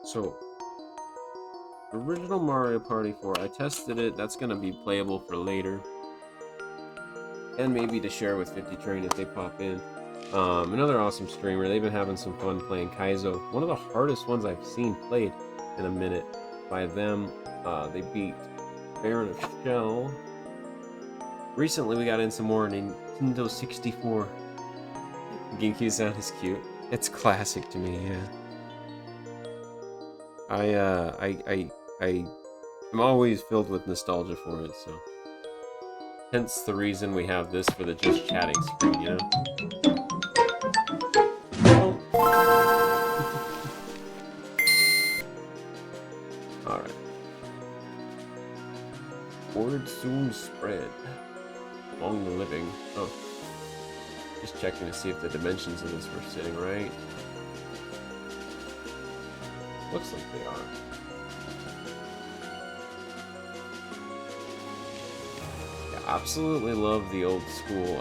So, original Mario Party 4, I tested it. That's going to be playable for later. And maybe to share with 50 Train if they pop in. Another awesome streamer. They've been having some fun playing Kaizo. One of the hardest ones I've seen played in a minute by them. They beat Baron of Shell. Recently, we got in some more Nintendo 64. GameCube sound is cute. It's classic to me, yeah. I'm always filled with nostalgia for it, so. Hence the reason we have this for the just chatting screen, you know? Alright. Word soon spread among the living. Oh. Just checking to see if the dimensions of this were sitting right. Looks like they are. Yeah, absolutely love the old school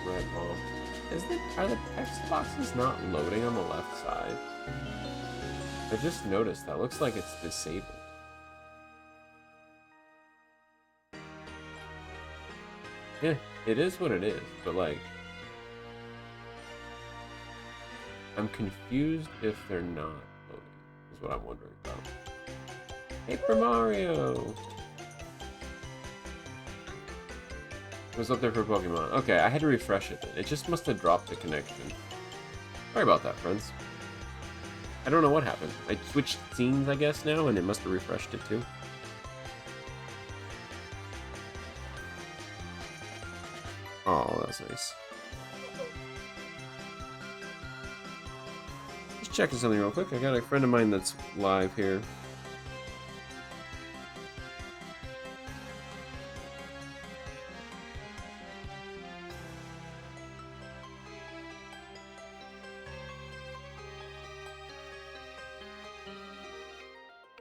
red bomb. Are the text boxes not loading on the left side? I just noticed that. Looks like it's disabled. Yeah, it is what it is, but like, I'm confused if they're not loading, is what I'm wondering about. Paper Mario! Was up there for Pokemon. Okay, I had to refresh it then. It just must have dropped the connection. Sorry about that, friends. I don't know what happened. I switched scenes, I guess, now, and it must have refreshed it too. Oh, that's nice. Just checking something real quick. I got a friend of mine that's live here.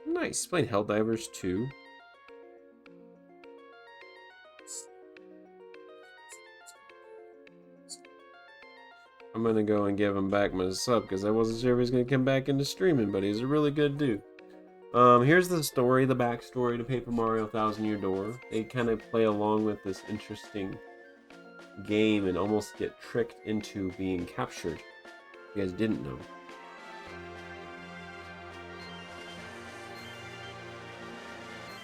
Nice. Playing Helldivers 2. I'm gonna go and give him back my sub because I wasn't sure if he's gonna come back into streaming, but he's a really good dude. Here's the story, the backstory to Paper Mario Thousand Year Door. They kind of play along with this interesting game and almost get tricked into being captured. You guys didn't know.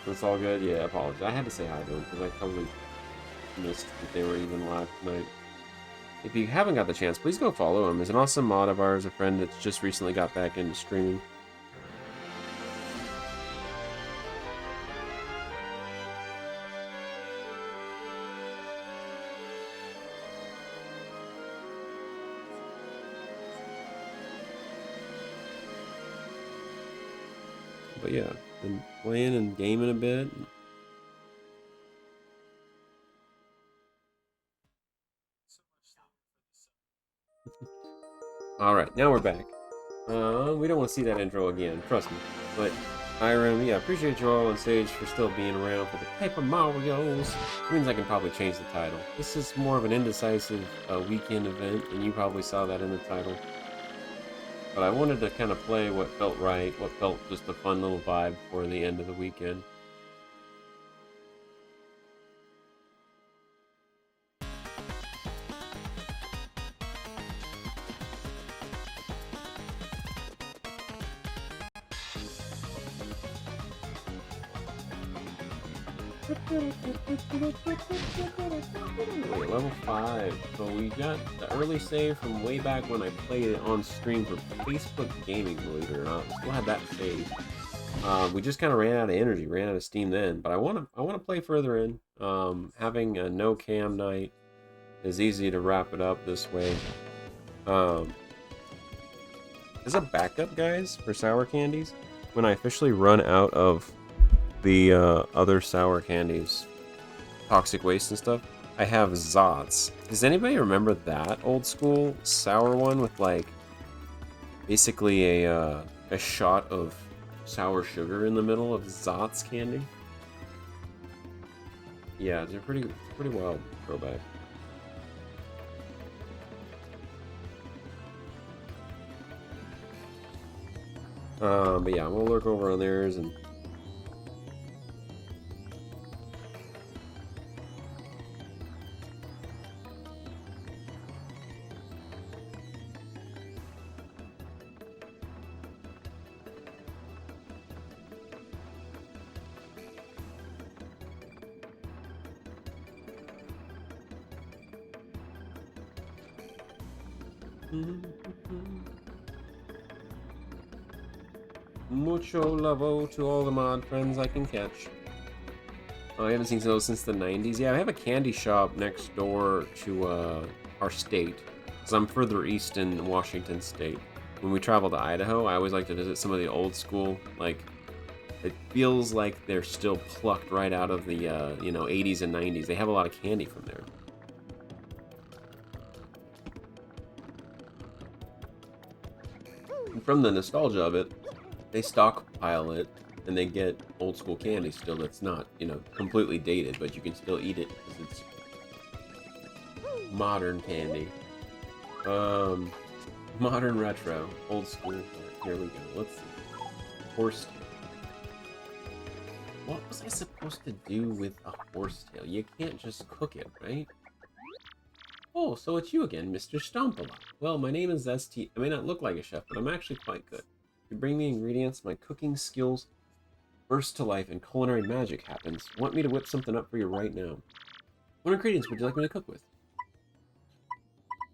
That's all good? Yeah, I apologize. I had to say hi to them because I totally missed that they were even live tonight. If you haven't got the chance, please go follow him. He's an awesome mod of ours, a friend that's just recently got back into streaming. But yeah, been playing and gaming a bit. Alright, now we're back. We don't want to see that intro again, trust me. But, Irem, yeah, appreciate you all on stage for still being around for the Paper Marios. It means I can probably change the title. This is more of an indecisive weekend event, and you probably saw that in the title. But I wanted to kind of play what felt right, what felt just a fun little vibe for the end of the weekend. Wait, level 5. So we got the early save from way back when I played it on stream for Facebook Gaming, believe it or not. Still had that save. We just kind of ran out of energy, ran out of steam then. But I want to play further in. Having a no cam night is easy to wrap it up this way. As a backup, guys, for sour candies, when I officially run out of the other sour candies, toxic waste and stuff, I have Zots. Does anybody remember that old school sour one with like basically a shot of sour sugar in the middle of Zots candy? Yeah, it's a pretty wild throwback. But yeah, we'll lurk over on theirs and. Mucho lavo to all the mod friends I can catch. I haven't seen those since the 90s. Yeah, I have a candy shop next door to our state. Because I'm further east in Washington State. When we travel to Idaho, I always like to visit some of the old school, like, it feels like they're still plucked right out of the, 80s and 90s. They have a lot of candy from there. And from the nostalgia of it, they stockpile it, and they get old school candy still that's not, completely dated, but you can still eat it because it's modern candy. Modern retro, old school. Here we go. Let's see. Horsetail. What was I supposed to do with a horsetail? You can't just cook it, right? Oh, so it's you again, Mr. Stompala. Well, my name is ST. I may not look like a chef, but I'm actually quite good. You bring me ingredients, my cooking skills burst to life, and culinary magic happens. Want me to whip something up for you right now? What ingredients would you like me to cook with?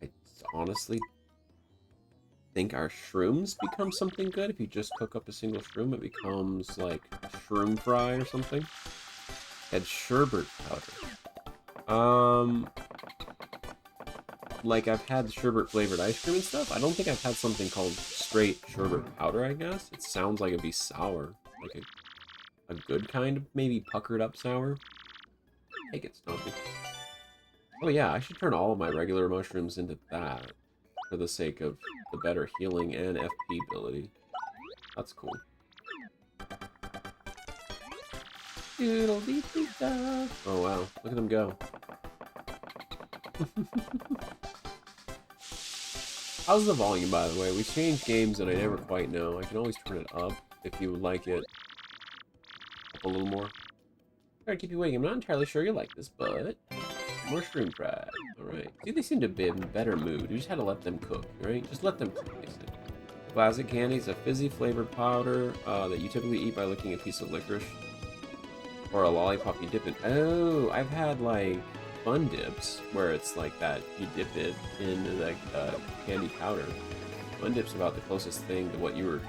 I honestly think our shrooms become something good. If you just cook up a single shroom, it becomes like shroom fry or something. Add sherbet powder. Like I've had sherbet flavored ice cream and stuff. I don't think I've had something called straight sherbet powder, I guess. It sounds like it'd be sour. Like a good kind of maybe puckered up sour. Take it, Stompy. Oh yeah, I should turn all of my regular mushrooms into that. For the sake of the better healing and FP ability. That's cool. Oh wow, look at them go. How's the volume, by the way? We changed games and I never quite know. I can always turn it up if you would like it up a little more. Sorry to keep you waiting. I'm not entirely sure you like this, but mushroom fried. Alright. See, they seem to be in a better mood. You just had to let them cook, right? Just let them cook, basically. Classic candy is a fizzy flavored powder that you typically eat by licking a piece of licorice. Or a lollipop you dip in. Oh, I've had, like, fun dips where it's like that. You dip it in, like, candy powder. Fun dip's about the closest thing to what you were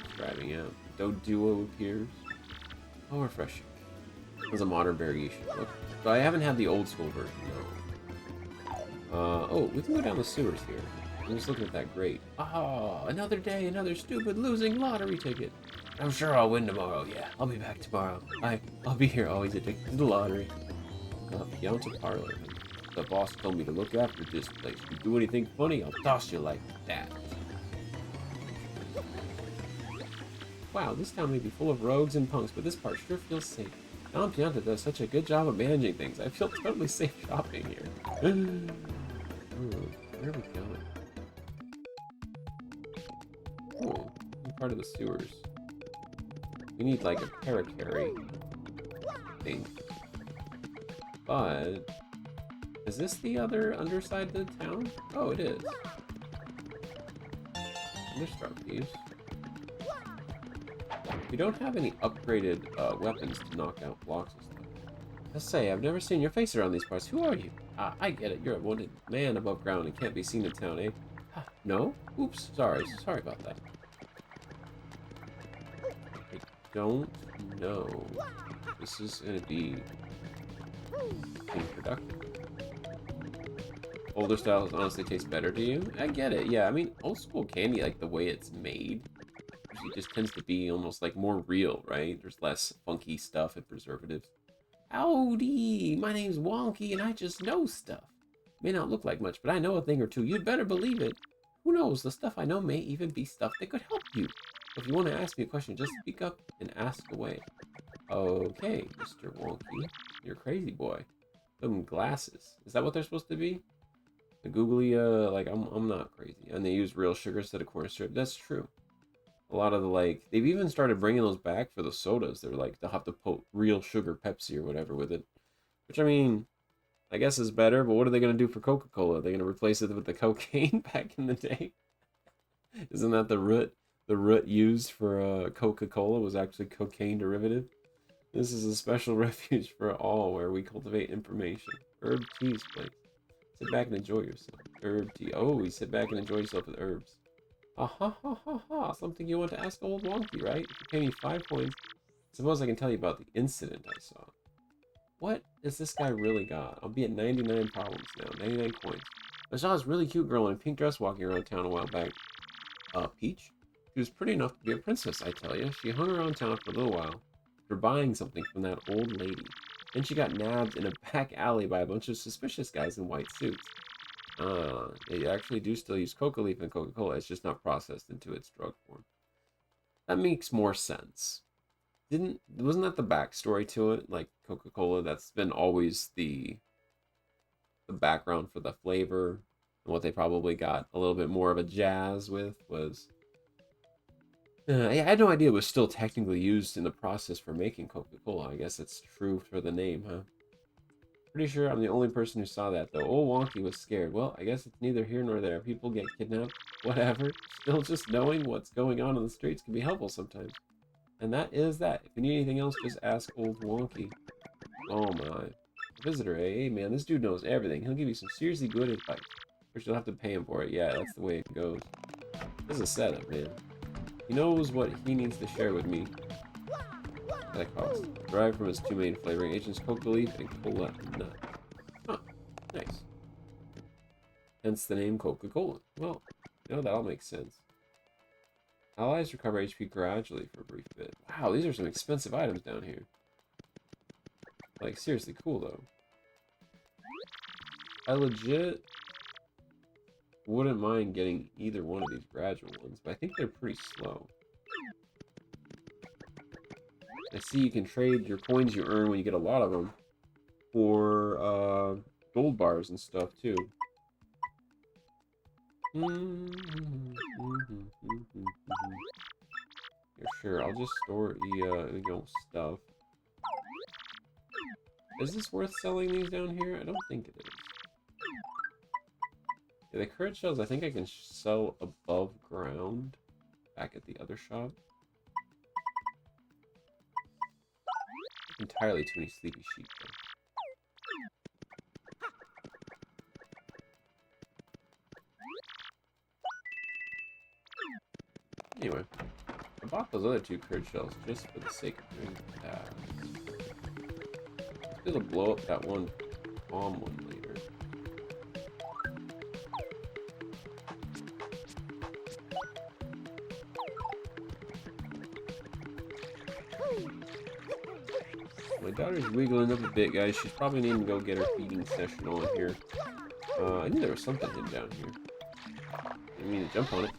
describing out. Duo appears. Oh, refreshing. There's a modern variation. Okay. So I haven't had the old school version, though. Oh, we can go down the sewers here. I'm just looking at that grate. Ah, another day, another stupid losing lottery ticket. I'm sure I'll win tomorrow. Yeah, I'll be back tomorrow. I'll be here always addicted to the lottery. Pianta Parlor. The boss told me to look after this place. If you do anything funny, I'll toss you like that. Wow, this town may be full of rogues and punks, but this part sure feels safe. Don Pianta does such a good job of managing things. I feel totally safe shopping here. Where are we going? Oh, part of the sewers. We need like a paracarry thing. But is this the other underside of the town? Oh, it is. There's trophies. We don't have any upgraded weapons to knock out blocks and stuff. Let's say, I've never seen your face around these parts. Who are you? Ah, I get it. You're a wanted man above ground and can't be seen in town, eh? Ah, no? Oops, sorry about that. I don't know. This is gonna be productive. Older styles honestly taste better to you? I get it, yeah. I mean, old school candy, like the way it's made, it just tends to be almost like more real, right? There's less funky stuff and preservatives. Howdy, my name's Wonky and I just know stuff. May not look like much, but I know a thing or two. You'd better believe it. Who knows, the stuff I know may even be stuff that could help you. So if you want to ask me a question, just speak up and ask away. Okay, Mr. Wonky. You're a crazy boy. Them glasses. Is that what they're supposed to be? The googly, like, I'm not crazy. And they use real sugar instead of corn syrup. That's true. A lot of the, like, they've even started bringing those back for the sodas. They're like, they'll have to put real sugar Pepsi or whatever with it. Which, I mean, I guess is better, but what are they going to do for Coca-Cola? Are they going to replace it with the cocaine back in the day? Isn't that the root? The root used for Coca-Cola was actually cocaine derivative. This is a special refuge for all where we cultivate information. Herb teas, please. Sit back and enjoy yourself. Herb tea. Oh, we sit back and enjoy yourself with herbs. Ah ha ha ha ha. Something you want to ask old Wonky, right? If you pay me 5 coins, suppose I can tell you about the incident I saw. What does this guy really got? I'll be at 99 problems now. 99 coins. I saw this really cute girl in a pink dress walking around town a while back. Peach? She was pretty enough to be a princess, I tell you. She hung around town for a little while for buying something from that old lady. Then she got nabbed in a back alley by a bunch of suspicious guys in white suits. They actually do still use coca leaf in Coca-Cola. It's just not processed into its drug form. That makes more sense. Wasn't that the backstory to it? Like Coca-Cola, that's been always the background for the flavor. And what they probably got a little bit more of a jazz with was I had no idea it was still technically used in the process for making Coca-Cola. I guess it's true for the name, huh? Pretty sure I'm the only person who saw that, though. Old Wonky was scared. Well, I guess it's neither here nor there. People get kidnapped, whatever. Still, just knowing what's going on in the streets can be helpful sometimes. And that is that. If you need anything else, just ask Old Wonky. Oh my. Visitor, hey man, this dude knows everything. He'll give you some seriously good advice. But you'll have to pay him for it. Yeah, that's the way it goes. This is a setup, man. He knows what he needs to share with me. That costs. Derived from its 2 main flavoring agents, coca leaf and cola nut. Huh. Nice. Hence the name Coca-Cola. Well, you know, that all makes sense. Allies recover HP gradually for a brief bit. Wow, these are some expensive items down here. Like, seriously cool, though. I legit wouldn't mind getting either one of these gradual ones, but I think they're pretty slow. I see you can trade your coins you earn when you get a lot of them for gold bars and stuff, too. Yeah, sure, I'll just store the stuff. Is this worth selling these down here? I don't think it is. Yeah, the current shells I think I can sell above ground back at the other shop. Entirely too many sleepy sheep, though. Anyway, I bought those other 2 curd shells just for the sake of doing that. It'll blow up that one bomb one later. My daughter's wiggling up a bit, guys. She's probably needing to go get her feeding session on here. I knew there was something hidden down here. Didn't mean to jump on it.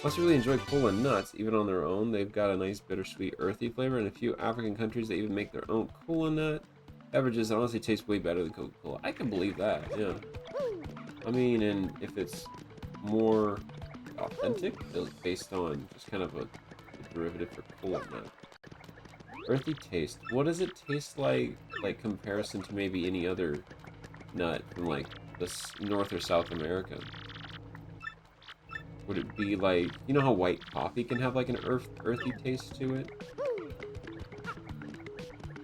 Plus, I really enjoy cola nuts, even on their own. They've got a nice bittersweet, earthy flavor. In a few African countries, they even make their own cola nut beverages. Honestly, taste way better than Coca-Cola. I can believe that, yeah. I mean, and if it's more authentic, it's based on just kind of a derivative for cola nut. Earthy taste. What does it taste like comparison to maybe any other nut from like North or South America? Would it be like, you know how white coffee can have like an earthy taste to it?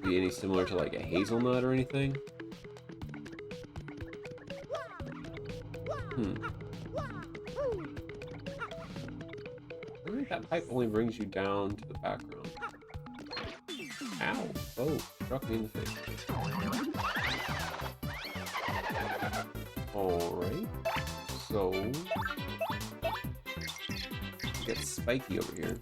Be any similar to like a hazelnut or anything? I think that pipe only brings you down to the background. Ow! Oh, struck me in the face. Alright. So get spiky over here.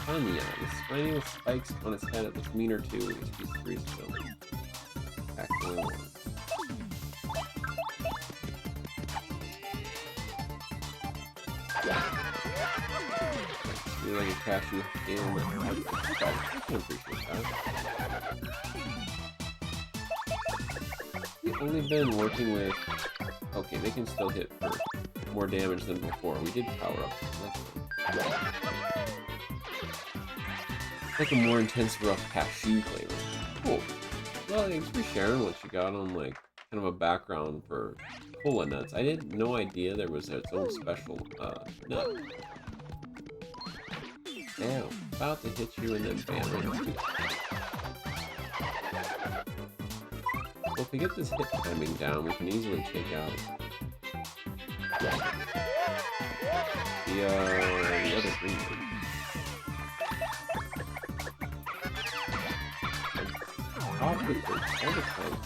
Tanya, the spiny with spikes on its head, it looks meaner too. He's free still. Actually, like a cashew hazelnut. I can appreciate that. We've only been working with... Okay, they can still hit for more damage than before. We did power up. Like a more intense rough cashew flavor. Cool. Well, thanks for sharing what you got on like kind of a background for cola nuts. I had no idea there was its own special nut. Damn, about to hit you and then bam. Well, if we get this hit timing down, we can easily take out the other green one. Off with the other time.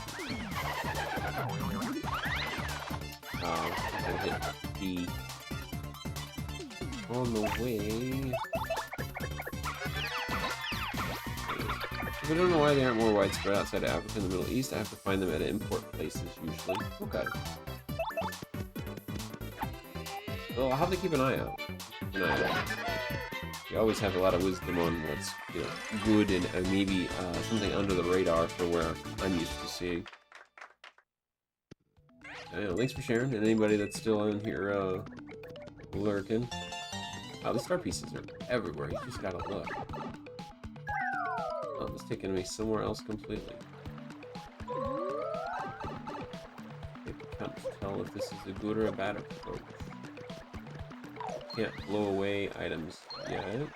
And hit B on the way. I don't know why they aren't more widespread outside of Africa and the Middle East. I have to find them at import places usually. Okay. Well, I'll have to keep an eye out. You always have a lot of wisdom on what's, you know, good and maybe something under the radar for where I'm used to seeing. Anyway, thanks for sharing, and anybody that's still in here lurking. Oh, the star pieces are everywhere. You just gotta look. Oh, it's taking me somewhere else completely. I can't tell if this is a good or a bad approach. Can't blow away items yet.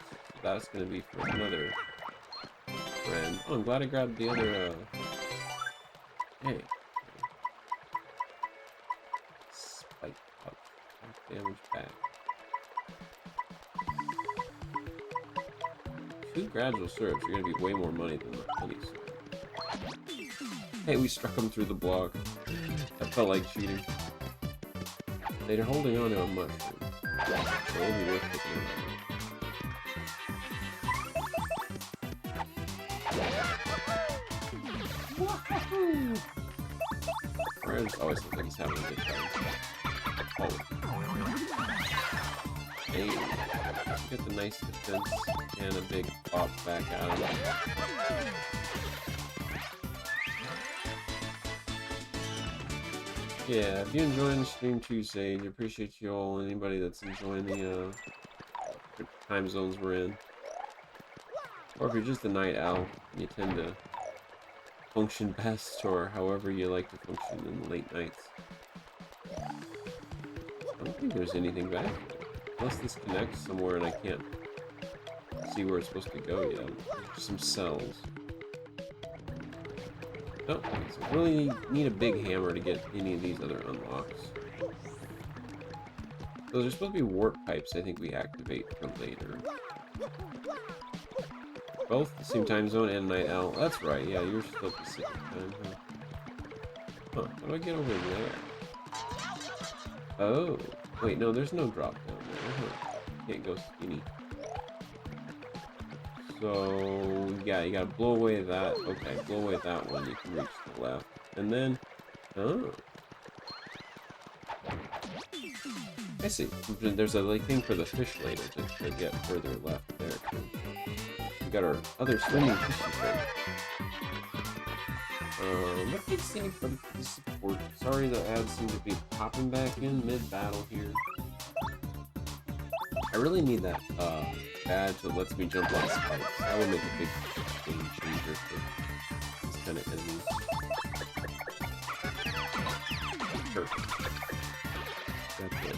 That's gonna be for another friend. Oh, I'm glad I grabbed the other, hey. Spike up. Damage back. 2 gradual syrups, you're gonna be way more money than the honey syrup. Hey, we struck him through the block. That felt like cheating. They're holding on to a mushroom. So it'll be worth picking it up. Ryan always looks like he's having a good time. Oh. Hey, let's get the nice defense and a big pop back out of it. Yeah, if you're enjoying the stream too, Sage, I appreciate you all. Anybody that's enjoying the time zones we're in. Or if you're just a night owl, you tend to function best, or however you like to function in the late nights. I don't think there's anything back here. Unless this connects somewhere and I can't see where it's supposed to go yet. There's some cells. Oh, okay, so I really need a big hammer to get any of these other unlocks. Those are supposed to be warp pipes I think we activate for later. Both the same time zone and night owl. That's right, yeah, you're still Pacific time, huh? Huh, how do I get over there? Oh, wait, no, there's no drop down there. Huh. Can't go skinny. So, yeah, you gotta blow away that. Okay, blow away that one, you can reach the left. And then, oh. I see. There's a like thing for the fish later to get further left there, too. We got our other swimming fishing thing. What thanks anybody for the support? Sorry the ads seem to be popping back in mid-battle here. I really need that badge that lets me jump on spikes. That would make a big game changer for this kind of enemies. Perfect. That's it.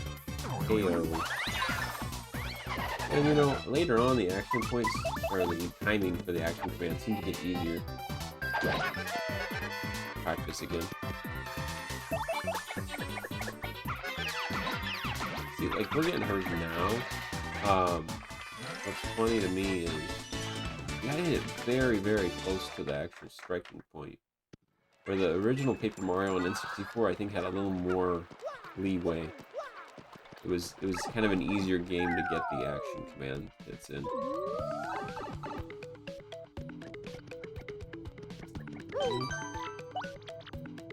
KO. And you know, later on the action points, or the timing for the action command seem to get easier. Practice again. See, like, we're getting hers now. What's funny to me is you gotta hit it very, very close to the actual striking point. Where the original Paper Mario on N64, I think, had a little more leeway. It was kind of an easier game to get the action command hits in.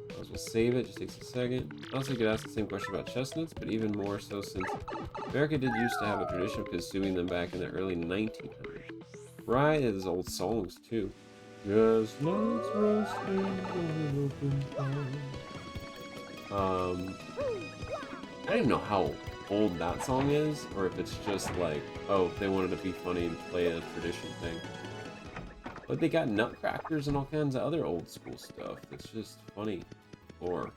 That was We'll save it, just takes a second. I also could ask the same question about chestnuts, but even more so since America did used to have a tradition of consuming them back in the early 1900s. Right, there's old songs too. Chestnuts roasting on an open fire. I don't even know how old that song is, or if it's just like, oh, they wanted to be funny and play a tradition thing. But they got nutcrackers and all kinds of other old school stuff. It's just funny. Or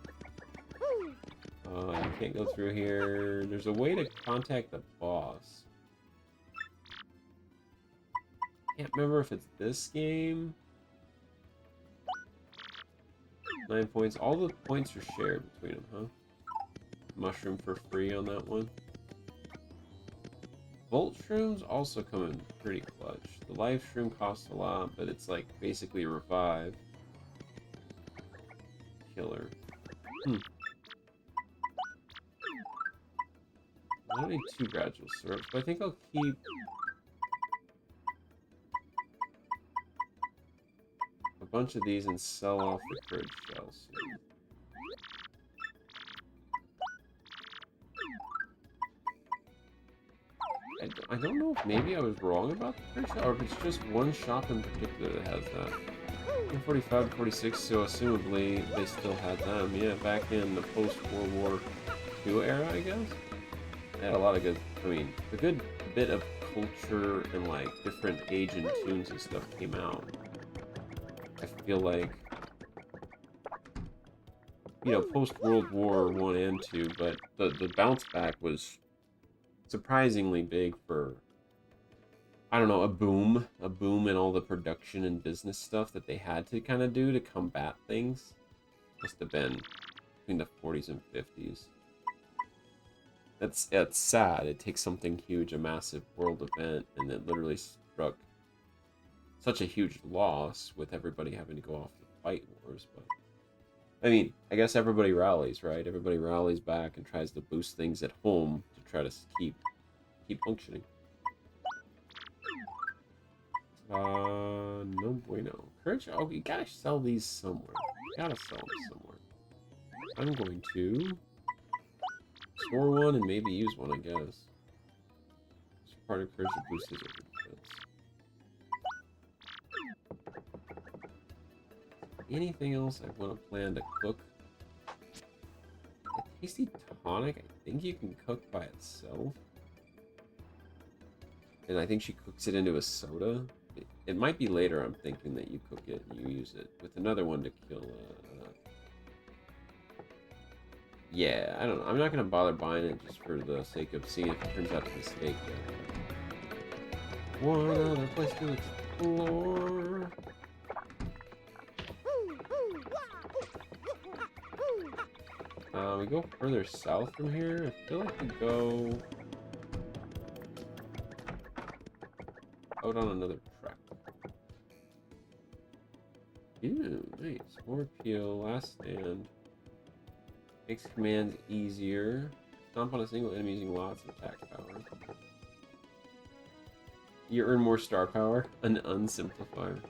you can't go through here. There's a way to contact the boss. Can't remember if it's this game. 9 points. All the points are shared between them, huh? Mushroom for free on that one. Volt shrooms also come in pretty clutch. The life shroom costs a lot, but it's like basically a revive. Killer. I don't need 2 gradual syrups, but I think I'll keep a bunch of these and sell off the courage shell soon. I don't know if maybe I was wrong about the courage shell, or if it's just one shop in particular that has that. 45 to 46, so assumably they still had them. Yeah, back in the post-World War II era, I guess. They had a lot of good, I mean, a good bit of culture and like different Asian tunes and stuff came out. I feel like, you know, post-World War I and II, but the bounce back was surprisingly big for, I don't know, a boom in all the production and business stuff that they had to kind of do to combat things. Must have been between the 40s and 50s. It's sad. It takes something huge, a massive world event, and it literally struck such a huge loss with everybody having to go off to fight wars. But I mean, I guess everybody rallies, right? Everybody rallies back and tries to boost things at home to try to keep functioning. No bueno. Courage. Oh, you gotta sell these somewhere. You gotta sell them somewhere. I'm going to store one and maybe use one, I guess. It's part of courage to boost his defense. Anything else I want to plan to cook? A tasty tonic, I think you can cook by itself. And I think she cooks it into a soda. It might be later, I'm thinking, that you cook it and you use it with another one to kill. Yeah, I don't know. I'm not going to bother buying it just for the sake of seeing if it turns out to be a mistake. One other place to explore. We go further south from here. I feel like we go out on another track. Ew, nice. More peel, last stand. Makes commands easier. Stomp on a single enemy using lots of attack power. You earn more star power. An unsimplifier.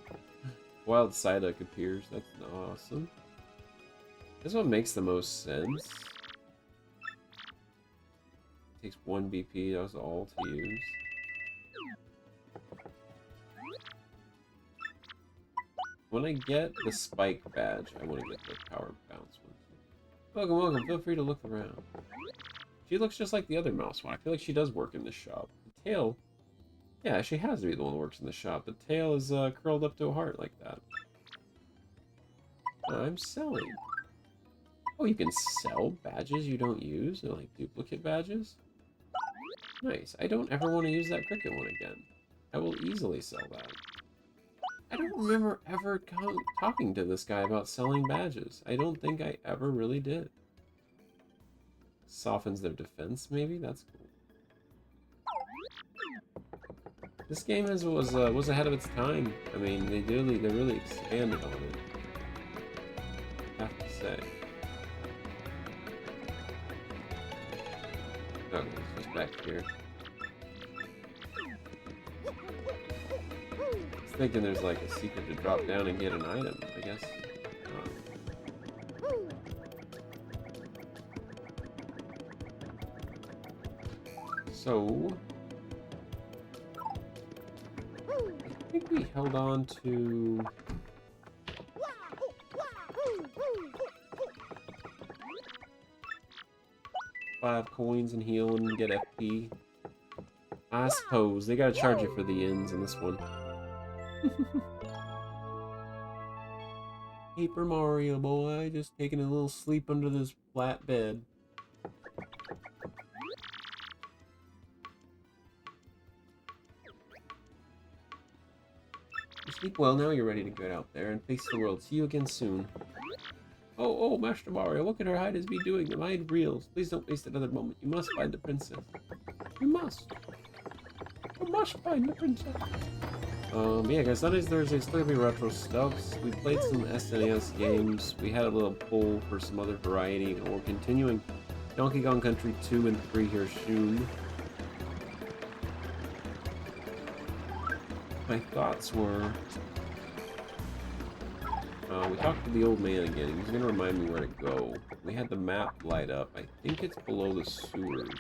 Wild Psyduck appears. That's awesome. This one makes the most sense. Takes 1 BP. That was all to use. When I get the spike badge, I want to get the power bounce one too. Welcome, welcome. Feel free to look around. She looks just like the other mouse one. I feel like she does work in the shop. The tail, yeah, she has to be the one who works in the shop. The tail is curled up to a heart like that. I'm selling. Oh, you can sell badges you don't use? They're like duplicate badges? Nice. I don't ever want to use that cricket one again. I will easily sell that. I don't remember ever talking to this guy about selling badges. I don't think I ever really did. Softens their defense, maybe? That's cool. This game was ahead of its time. I mean, they really expanded on it. I have to say. Okay, it's just back here. I was thinking there's like a secret to drop down and get an item, I guess. So I think we held on to 5 coins and heal and get FP. I suppose they gotta charge you for the ends in this one. Paper Mario boy, just taking a little sleep under this flat bed. You sleep well, now you're ready to get out there and face the world. See you again soon. Oh, Master Mario, what can our hiders be doing? Am I reels? Please don't waste another moment. You must find the princess. You must. You must find the princess. Yeah, guys, Sundays, Thursdays, still gonna be retro stuffs. We played some SNES games. We had a little poll for some other variety, and we're continuing Donkey Kong Country 2 and 3 here soon. My thoughts were... we talked to the old man again. He was gonna remind me where to go. We had the map light up. I think it's below the sewers.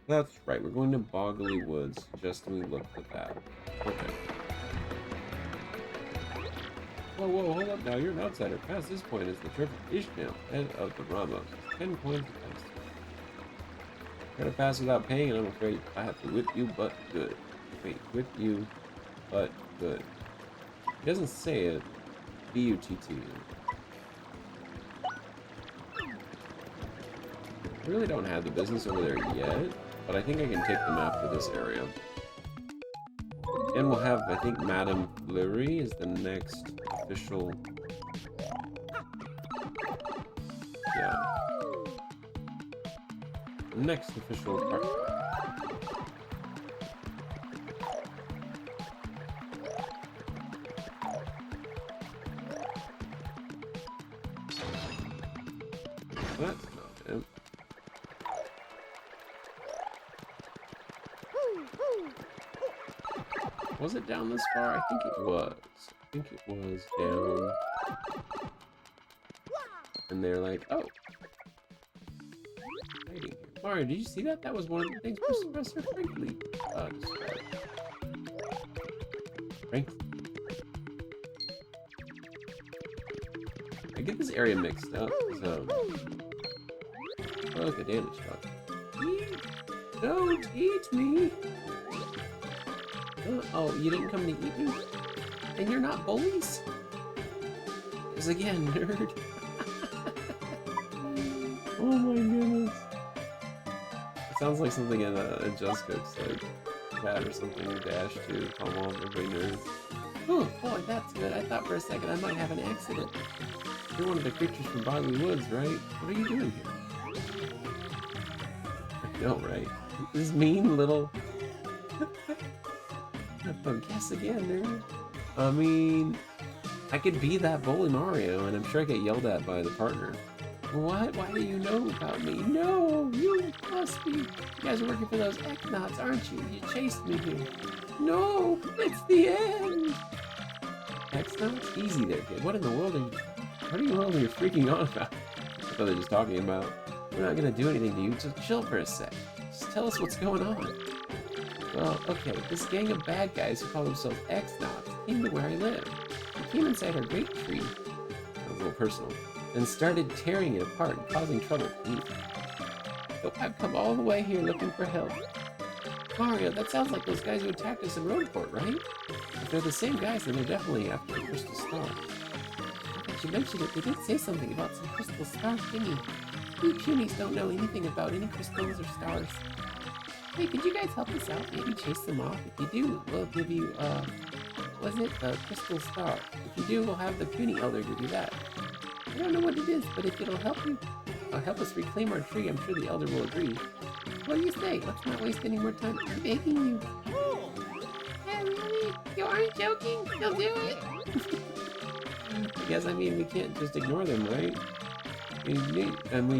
That's right, we're going to Boggly Woods, just when we looked at that. Okay. Whoa, hold up now, you're an outsider. Past this point is the terrific Ishmael, head of the Ramos. 10 coins to pass. Try to pass without paying, and I'm afraid I have to whip you, but good. Wait, whip you, but good. He doesn't say it. B-U-T-T. I really don't have the business over there yet, but I think I can take them after this area. And we'll have, I think, Madame Fleury is the next official... Yeah. Next official partner. That's not it. Was it down this far? I think it was. I think it was down. And they're like, oh. Hiding here. Mario, did you see that? That was one of the things Professor Franklin described. Franklin. I get this area mixed up, so... Oh, look, the damage stuff. Don't eat me! Oh, you didn't come to eat me? And you're not bullies? Because again, nerd. Oh my goodness. It sounds like something in a Just Cook's like cat or something, Dash to call all everybody nerds. Oh boy, that's good. I thought for a second I might have an accident. You're one of the creatures from Boggly Woods, right? What are you doing here? I know, right? This mean little... Oh, guess again, nerd. I mean, I could be that bully Mario, and I'm sure I get yelled at by the partner. What? Why do you know about me? No, you must be. You guys are working for those Eknots, aren't you? You chased me here. No, it's the end. Eknots? Easy there, kid. What in the world are you freaking on about? I thought they were just talking about. We're not gonna do anything to you, so chill for a sec. Just tell us what's going on. Well, okay, this gang of bad guys who call themselves Eknots came to where I live. They came inside our great tree, that was a little personal, and started tearing it apart and causing trouble to me. So I've come all the way here looking for help. Mario, that sounds like those guys who attacked us in Roadport, right? If they're the same guys, then they're definitely after the Crystal Star. But you mentioned it, they did say something about some Crystal Star thingy. We Punies don't know anything about any crystals or stars. Hey, could you guys help us out? Maybe chase them off? If you do, we'll give you, was it a Crystal Star? If you do, we'll have the Puny Elder to do that. I don't know what it is, but if it'll help you, help us reclaim our tree, I'm sure the Elder will agree. What do you say? Let's not waste any more time. I'm begging you. Yeah, really? You aren't joking? You'll do it? I guess, I mean, we can't just ignore them, right? We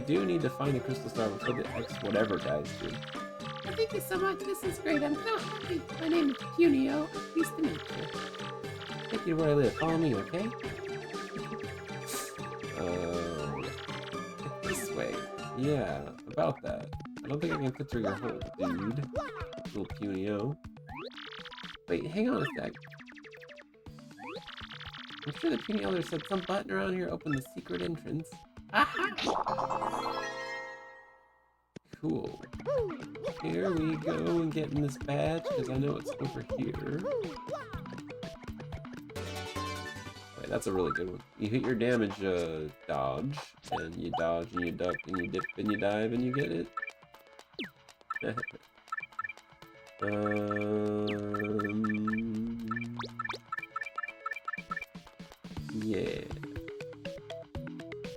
do need to find the Crystal Star before the X-whatever guys do. Thank you so much. This is great. I'm so happy. My name is Punio. Pleased to meet you. Take you to where I live. Follow me, okay? This way. Yeah, about that. I don't think I can fit through your hole, dude. Little punio. Wait, hang on a sec. I'm sure the puny elder said some button around here opened the secret entrance. Aha! Cool. Here we go and getting this badge, because I know it's over here. Wait, that's a really good one. You hit your damage dodge, and you dodge, and you duck, and you dip, and you dive, and you get it. Yeah.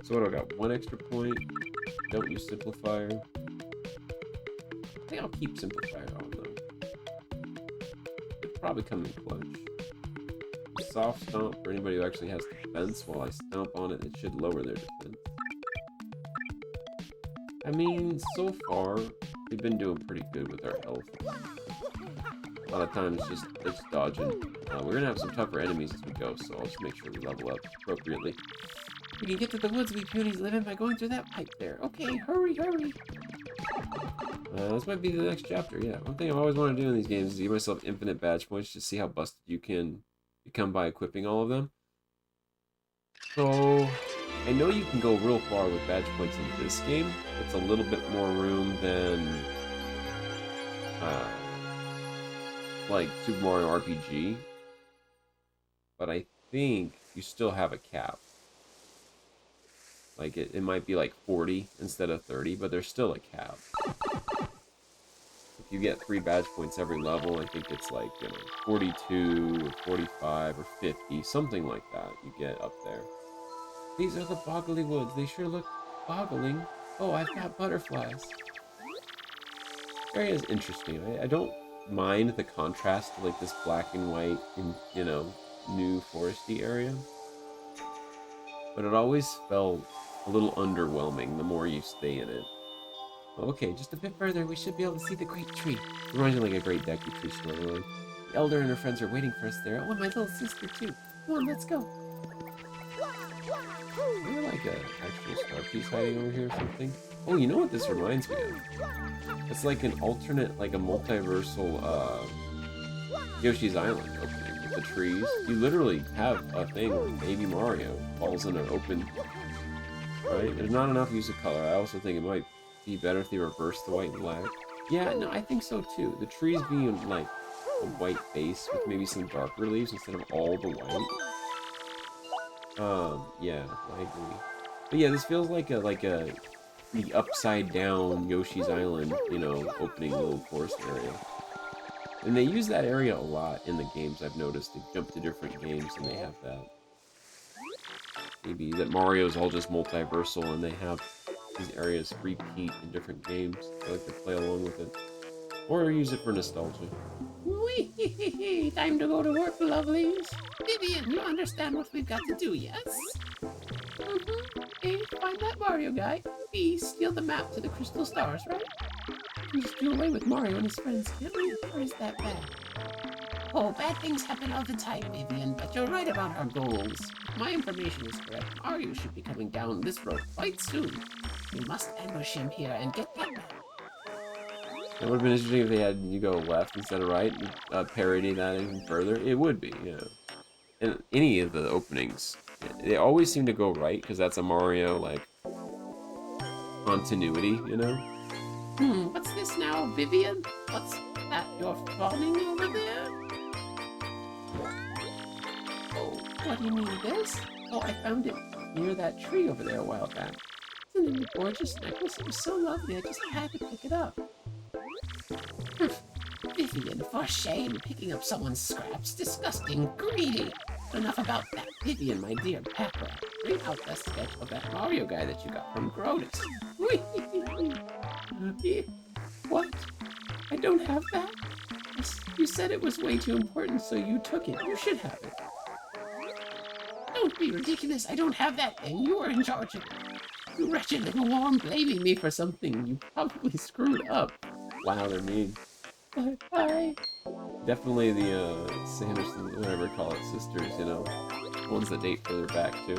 So what do I got? 1 extra point. Don't use simplifier. I think I'll keep simplifier on though. It'll probably come in clutch. Soft stomp for anybody who actually has defense. While I stomp on it, it should lower their defense. I mean, so far we've been doing pretty good with our health. A lot of times it's dodging. We're gonna have some tougher enemies as we go, so I'll just make sure we level up appropriately. We can get to the woods we punies live in by going through that pipe there. Okay, hurry, hurry. This might be the next chapter, yeah. One thing I've always wanted to do in these games is give myself infinite badge points to see how busted you can become by equipping all of them. So, I know you can go real far with badge points in this game. It's a little bit more room than like Super Mario RPG, but I think you still have a cap. Like it might be like 40 instead of 30, but there's still a cap. If you get 3 badge points every level, I think it's like, you know, 42 or 45 or 50, something like that you get up there. These are the boggly woods. They sure look boggling. Oh, I've got butterflies. This area is interesting. I don't mind the contrast to like this black and white, you know, new foresty area, but it always felt a little underwhelming the more you stay in it. Okay, just a bit further, we should be able to see the great tree. It reminds me like a great Deku Tree storyline. The elder and her friends are waiting for us there. Oh, and my little sister too. Come on, let's go. Is there like a actual star piece hiding over here or something? Oh, you know what this reminds me of? It's like an alternate, like a multiversal Yoshi's Island opening with the trees. You literally have a thing where Baby Mario falls in an open. Right? There's not enough use of color. I also think it might be better if they reverse the white and black. Yeah, no, I think so too. The trees being like a white base with maybe some darker leaves instead of all the white. Yeah, I agree. But yeah, this feels like the upside down Yoshi's Island, you know, opening little forest area. And they use that area a lot in the games, I've noticed. They jump to different games and they have that. Maybe that Mario's all just multiversal and they have these areas repeat in different games. I like to play along with it. Or use it for nostalgia. Whee! Time to go to work, lovelies. Vivian, you understand what we've got to do, yes? A, find that Mario guy. B, steal the map to the Crystal Stars, right? We just do away with Mario and his friends, can't we? Or is that bad? Oh, bad things happen all the time, Vivian, but you're right about our goals. If my information is correct, Mario should be coming down this road quite soon. We must ambush him here and get that map. It would have been interesting if they had you go left instead of right, parody that even further. It would be, you know. In any of the openings, they always seem to go right, because that's a Mario, like, continuity, you know? What's this now, Vivian? What's that you're fawning over there? Oh, what do you mean, this? Oh, I found it near that tree over there a while back. Isn't it a gorgeous necklace? It was so lovely, I just had to pick it up. Vivian, for shame, picking up someone's scraps. Disgusting, greedy. Enough about that. Vivian, my dear Pepper, bring out the sketch of that Mario guy that you got from Grodus. What? I don't have that? You said it was way too important, so you took it. You should have it. Don't be ridiculous. I don't have that thing. You were in charge of it. You wretched little worm, blaming me for something you probably screwed up. Wow, they're mean. Bye. Definitely the Sanderson, whatever you call it, sisters, you know. Ones that date further back, too.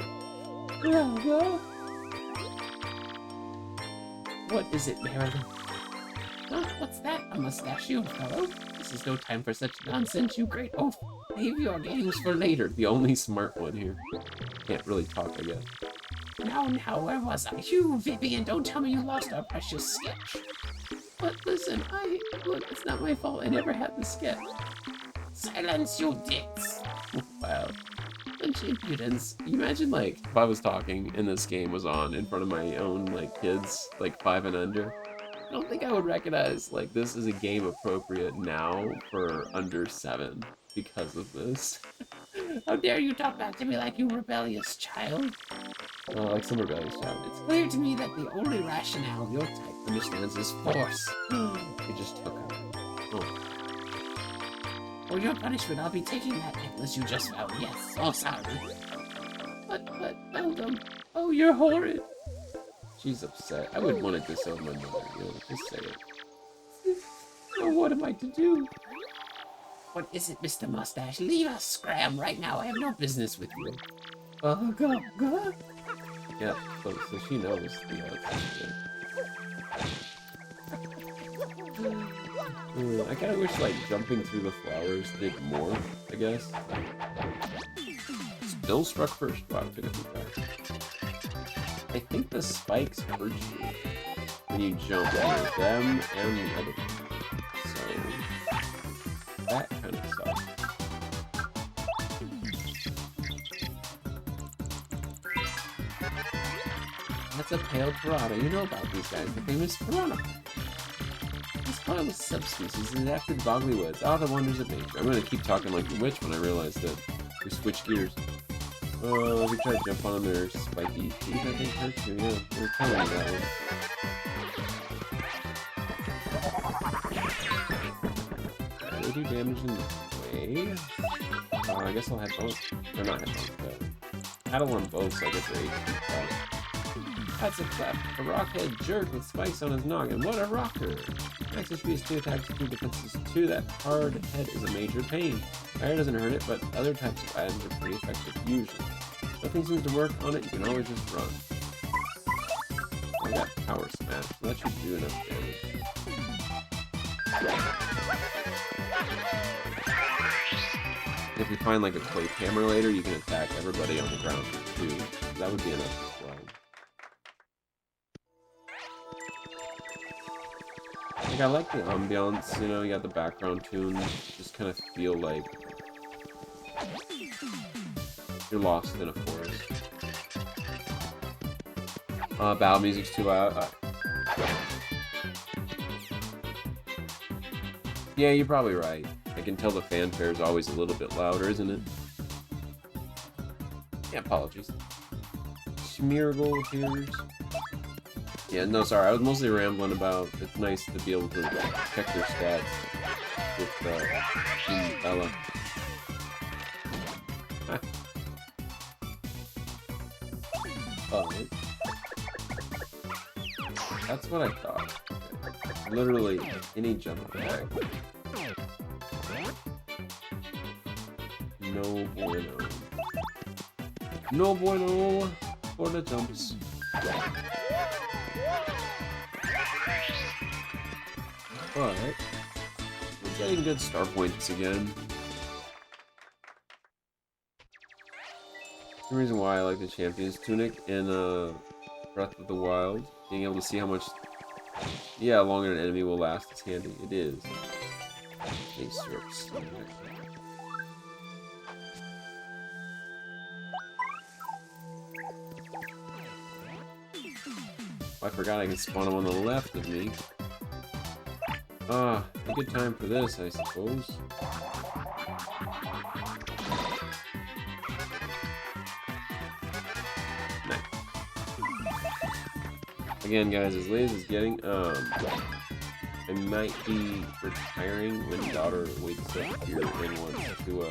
What is it, Marilyn? Huh? What's that? A mustachioed fellow? This is no time for such nonsense, you great oaf. Save your games for later. The only smart one here. Can't really talk, I guess. Now, where was I? You, Vivian, don't tell me you lost our precious sketch. But listen, look, it's not my fault. I never had the sketch. Silence, you dicks. Wow. Such impudence. Can you imagine, like, if I was talking and this game was on in front of my own, like, kids, like, 5 and under? I don't think I would recognize, like, this is a game appropriate now for under 7 because of this. How dare you talk back to me like you rebellious child? Like some rebellious child. It's clear to me that the only rationale your type understands is force. It just took out. Oh. For your punishment, I'll be taking that necklace you just found. Yes, oh sorry. But, Eldon, oh, you're horrid. She's upset. I would want to disown my mother, you know, just say it. So what am I to do? What is it, Mr. Mustache? Leave us, scram, right now. I have no business with you. Go. Yeah, so she knows the I kind of wish, like, jumping through the flowers did more, I guess. Still struck first. Wow, took it too far. I think the spikes hurt you when you jump over them and the other one. So, that kind of sucks. That's a pale piranha. You know about these guys, the famous piranha. This harmless subspecies is active in boggy woods. Ah, the wonders of nature. I'm gonna keep talking like the witch when I realize that we switch gears. Oh, we try to jump on them, they're spiky teeth, I think hurts you. Yeah, we're telling you that one. They do damage in the way. I guess I'll have both. Or not have both, but paddle on both so I get the HP plus. That's a clef. A rockhead jerk with spikes on his noggin. What a rocker! Max HP is 2 attacks, 2 defenses 2. That hard head is a major pain. Fire doesn't hurt it, but other types of items are pretty effective usually. Nothing seems to work on it, you can always just run. I got power smash, so that should do enough damage. If you find like a plate hammer later, you can attack everybody on the ground for 2. That would be enough as well. Like, I like the ambiance, you know, you got the background tunes, just kind of feel like you're lost in a forest. Battle music's too loud. Yeah, you're probably right. I can tell the fanfare is always a little bit louder, isn't it? Yeah, apologies. Smeargle appears. Yeah, no, sorry, I was mostly rambling about it's nice to be able to check their stats with Bella. Oh, that's what I thought. Literally, any jump attack. No bueno. No bueno for the jumps. But we're getting good star points again. The reason why I like the Champion's Tunic in Breath of the Wild, being able to see how much, longer an enemy will last is handy. It is. A syrup stomach. Oh, I forgot I can spawn him on the left of me. Ah, a good time for this, I suppose. Nice. Again, guys, as late as it's getting, I might be retiring when daughter wakes up here and wants to,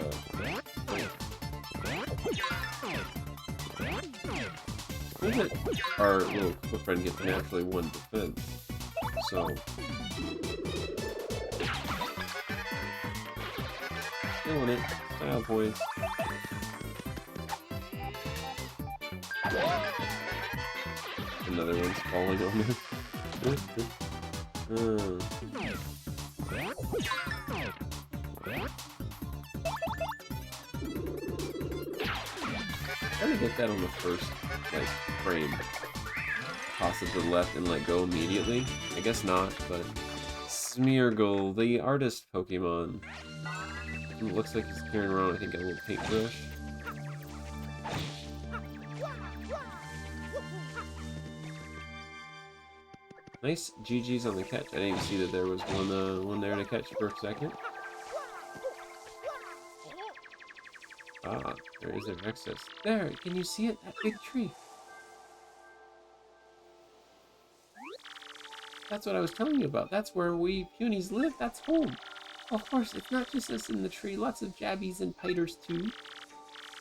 our little friend gets naturally 1 defense, so killing it. Style points. Another one's falling on me. Hmm. Trying to get that on the first, like, frame. Toss it to the left and let go immediately. I guess not, but... Smeargle, the artist Pokemon. Ooh, looks like he's carrying around, I think, a little paintbrush. Nice GG's on the catch. I didn't even see that there was one there to catch for a second. Ah, there is a Rexus. There, can you see it? That big tree. That's what I was telling you about. That's where we punies live. That's home. Of course, it's not just us in the tree. Lots of jabbies and piters too.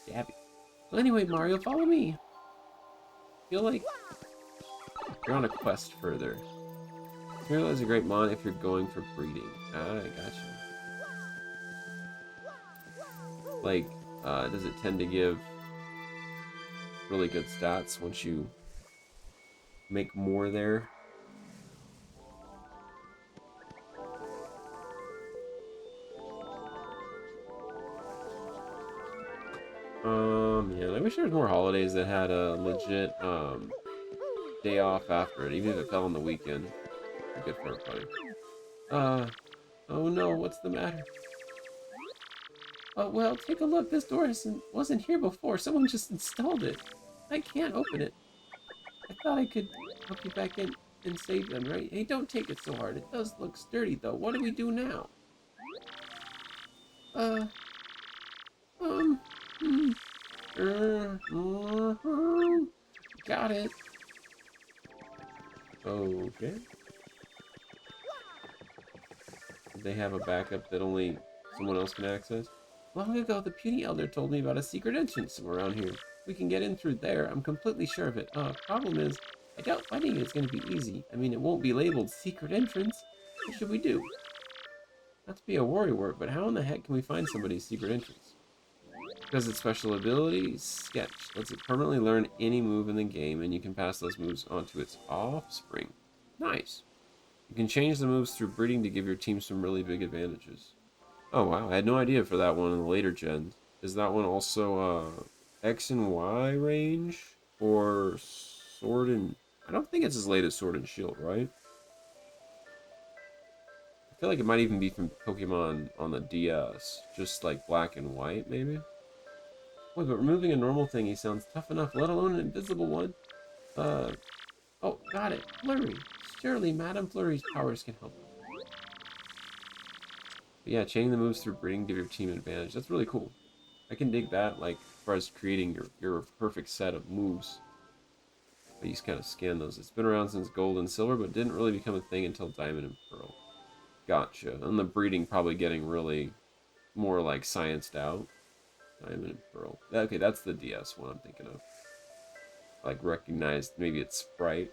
Jabby. Well, anyway, Mario, follow me. Feel like you're on a quest further. Smeargle is a great mon if you're going for breeding. Ah, I gotcha. Like, does it tend to give really good stats once you make more there? Yeah, I wish there was more holidays that had a legit, day off after it, even if it fell on the weekend. Good for everybody. Oh no, what's the matter? Oh, well, take a look. This door wasn't here before. Someone just installed it. I can't open it. I thought I could help you back in and save them, right? Hey, don't take it so hard. It does look sturdy, though. What do we do now? Uh, um, hmm, got it. Okay. They have a backup that only someone else can access? Long ago, the puny elder told me about a secret entrance somewhere around here. We can get in through there. I'm completely sure of it. Problem is, I doubt finding it is going to be easy. I mean, it won't be labeled secret entrance. What should we do? Not to be a worrywart, but how in the heck can we find somebody's secret entrance? Because its special ability, Sketch, lets it permanently learn any move in the game, and you can pass those moves on to its offspring. Nice. You can change the moves through breeding to give your team some really big advantages. Oh wow, I had no idea for that one in the later gens. Is that one also X and Y range? Or Sword and... I don't think it's as late as Sword and Shield, right? I feel like it might even be from Pokemon on the DS. Just like Black and White, maybe? Wait, but removing a normal thingy sounds tough enough, let alone an invisible one. Uh, oh, got it. Flurry. Surely Madame Flurry's powers can help. But yeah, chaining the moves through breeding give your team an advantage. That's really cool. I can dig that, like, as far as creating your perfect set of moves. I just kind of scan those. It's been around since Gold and Silver, but didn't really become a thing until Diamond and Pearl. Gotcha. And the breeding probably getting really more, like, scienced out. Diamond and Pearl. Okay, that's the DS one I'm thinking of. Like, recognized, maybe it's Sprite.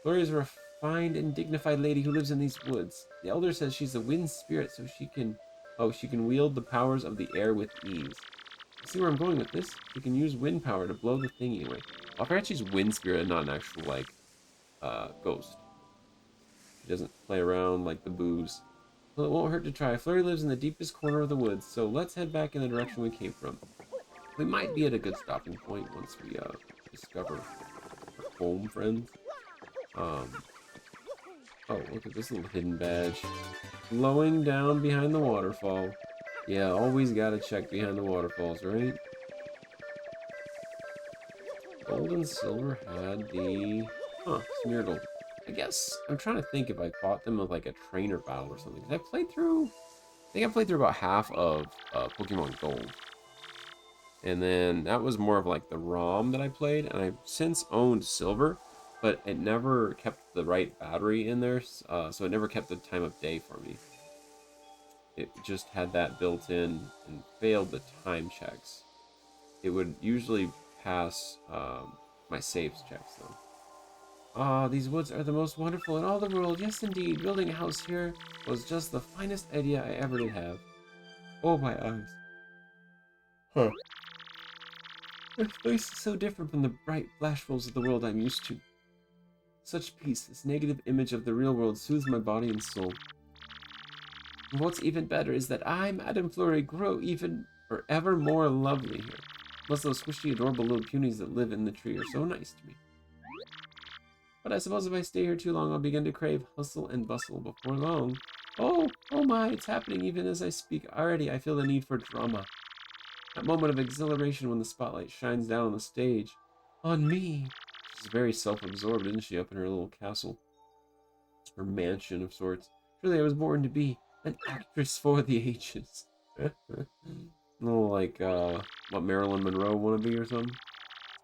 Flurry is a refined and dignified lady who lives in these woods. The Elder says she's a wind spirit, so she can... Oh, she can wield the powers of the air with ease. See where I'm going with this? You can use wind power to blow the thingy away. I forgot she's wind spirit and not an actual, like, ghost. She doesn't play around like the booze. Well, it won't hurt to try. Flurry lives in the deepest corner of the woods, so let's head back in the direction we came from. We might be at a good stopping point once we, discover our home, friends. Oh, look at this little hidden badge. Glowing down behind the waterfall. Yeah, always gotta check behind the waterfalls, right? Gold and Silver had the... Smeargle. I guess I'm trying to think if I fought them with like a trainer battle or something. Cause I played through... I think I played through about half of Pokemon Gold. And then that was more of like the ROM that I played. And I've since owned Silver, but it never kept the right battery in there. So it never kept the time of day for me. It just had that built in and failed the time checks. It would usually pass my saves checks though. Ah, these woods are the most wonderful in all the world. Yes, indeed. Building a house here was just the finest idea I ever did have. Oh, my eyes. Huh. This place is so different from the bright flashfuls of the world I'm used to. Such peace, this negative image of the real world soothes my body and soul. And what's even better is that I, Madame Flurry, grow even or ever more lovely here. Plus those squishy, adorable little punies that live in the tree are so nice to me. But I suppose if I stay here too long, I'll begin to crave hustle and bustle before long. Oh my, it's happening even as I speak. Already, I feel the need for drama. That moment of exhilaration when the spotlight shines down on the stage. On me. She's very self-absorbed, isn't she, up in her little castle? Her mansion of sorts. Surely I was born to be an actress for the ages. Little like, what, Marilyn Monroe wanna be or something?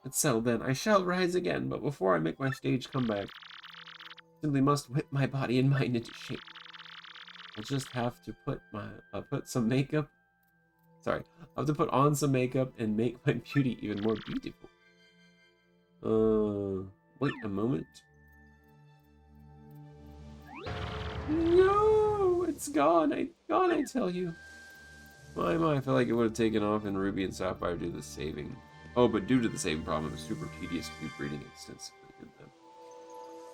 It's settled then. I shall rise again, but before I make my stage comeback, I simply must whip my body and mind into shape. I'll just have to put some makeup. Sorry, I'll have to put on some makeup and make my beauty even more beautiful. Wait a moment. No, it's gone. I tell you. My, I feel like it would have taken off and Ruby and Sapphire do the saving. Oh, but due to the same problem, it was super tedious to be breeding extensively in them.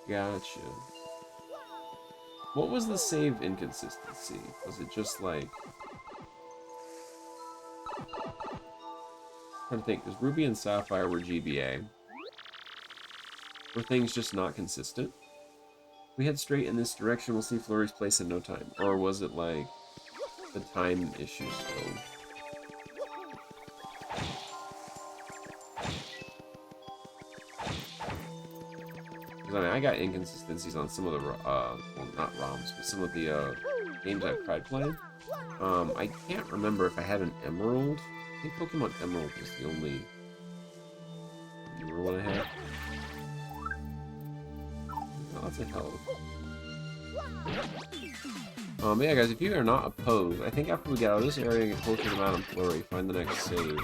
Gotcha. What was the save inconsistency? Was it just like... I'm trying to think, because Ruby and Sapphire were GBA. Were things just not consistent? If we head straight in this direction, we'll see Flurry's place in no time. Or was it like the time issue still? I mean, I got inconsistencies on some of the, well, not ROMs, but some of the games I've tried playing. I can't remember if I had an Emerald. I think Pokemon Emerald was the only newer one I had. Lots of health. But yeah, guys, if you are not opposed, I think after we get out of this area and get closer to Madame Flurry, find the next save.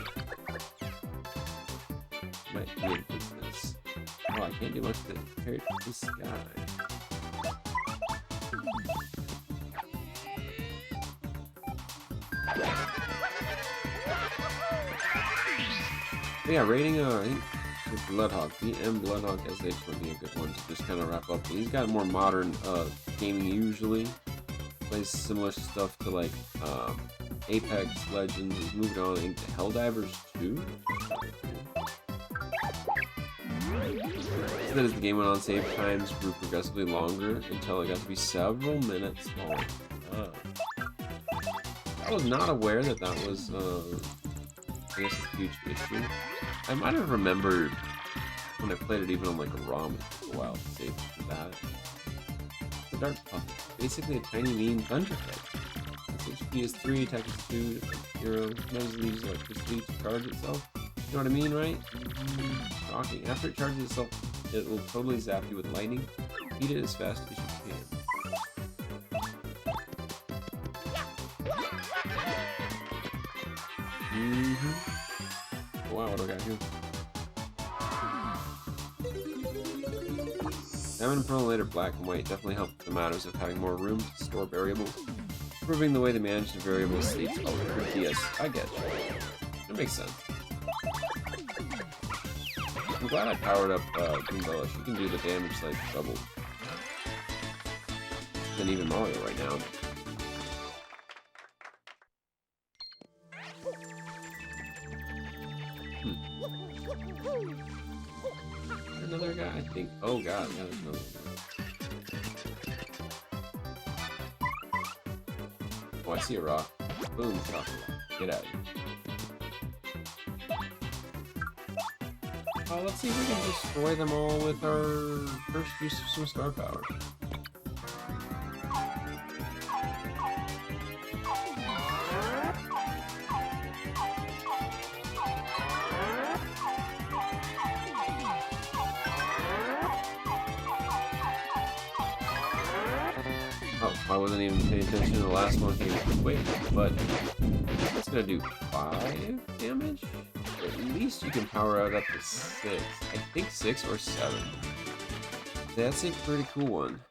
Might be a business. Oh, I can't do much compared to this guy. But yeah, rating, I think Bloodhawk, BM Bloodhawk SH would be a good one to just kind of wrap up. He's got more modern gaming usually. Plays similar stuff to like Apex Legends. He's moved on to Helldivers 2. Then as the game went on, save times grew progressively longer until it got to be several minutes long. I was not aware that that was, I guess, a huge issue. I might have remembered when I played it even on like a ROM, it took a while to save for that. The Dark Puff, basically a tiny mean thunderhead. Its HP is 3, attack is 2, defense 0, sometimes it uses electricity to charge itself. You know what I mean, right? Shocking. After it charges itself, it will totally zap you with lightning. Beat it as fast as you can. Wow, what do I got here? Diamond and Pearl later black and white definitely help the matters of having more room to store variables. Improving the way they manage the variable states called DS. I get you. That makes sense. I'm glad I powered up Goombella. She can do the damage like double than even Mario right now. Another guy, I think. Oh god, yeah, there's another guy. Oh, I see a rock. Boom, shot the rock. Get out of here. Let's see if we can destroy them all with our first use of some star power. Oh, I wasn't even paying attention to the last one came quick, but it's gonna do 5 damage? At least you can power out up to 6. I think 6 or 7. That's a pretty cool one.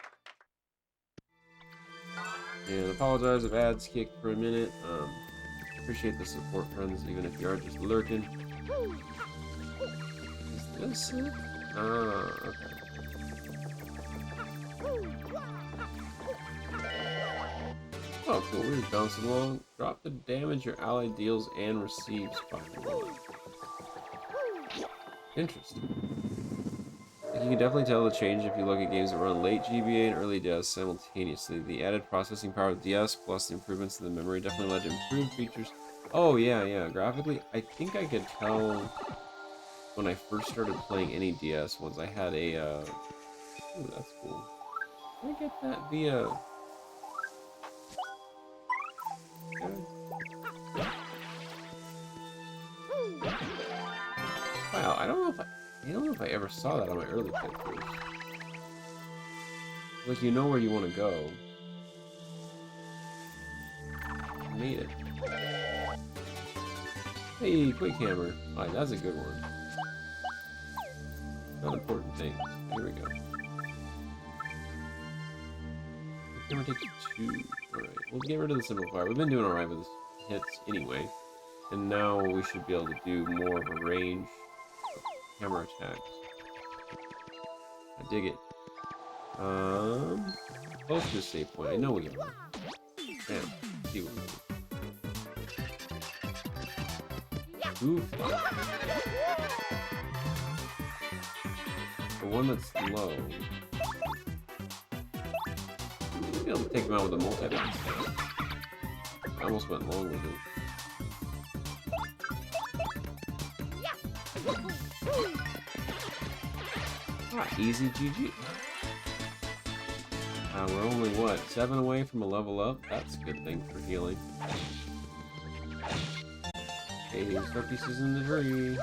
And apologize if ads kicked for a minute. Appreciate the support, friends, even if you are just lurking. Is this it? Ah, okay. Oh, cool. We're just bouncing along. Drop the damage your ally deals and receives by 1. Interesting. You can definitely tell the change if you look at games that run late GBA and early DS simultaneously. The added processing power of DS plus the improvements to the memory definitely led to improved features. Oh, yeah. Graphically, I think I could tell when I first started playing any DS ones. I had a, ooh, that's cool. Can I get that via... Wow, I don't know if I ever saw that on my early playthroughs. Like, you know where you want to go. Made it. Hey, quick hammer. Alright, that's a good one. Not important things. Here we go. Hammer takes 2. Alright, we'll get rid of the simplifier. We've been doing alright with hits anyway. And now we should be able to do more of a range of hammer attacks. I dig it. Close to the save point. I know we are. Bam. See what we do. Oof. The one that's low. We'll be able to take him out with a multi-bounce. I almost went long with it. Ah, easy GG. We're only, what, 7 away from a level up? That's a good thing for healing. Hey, star pieces in the tree.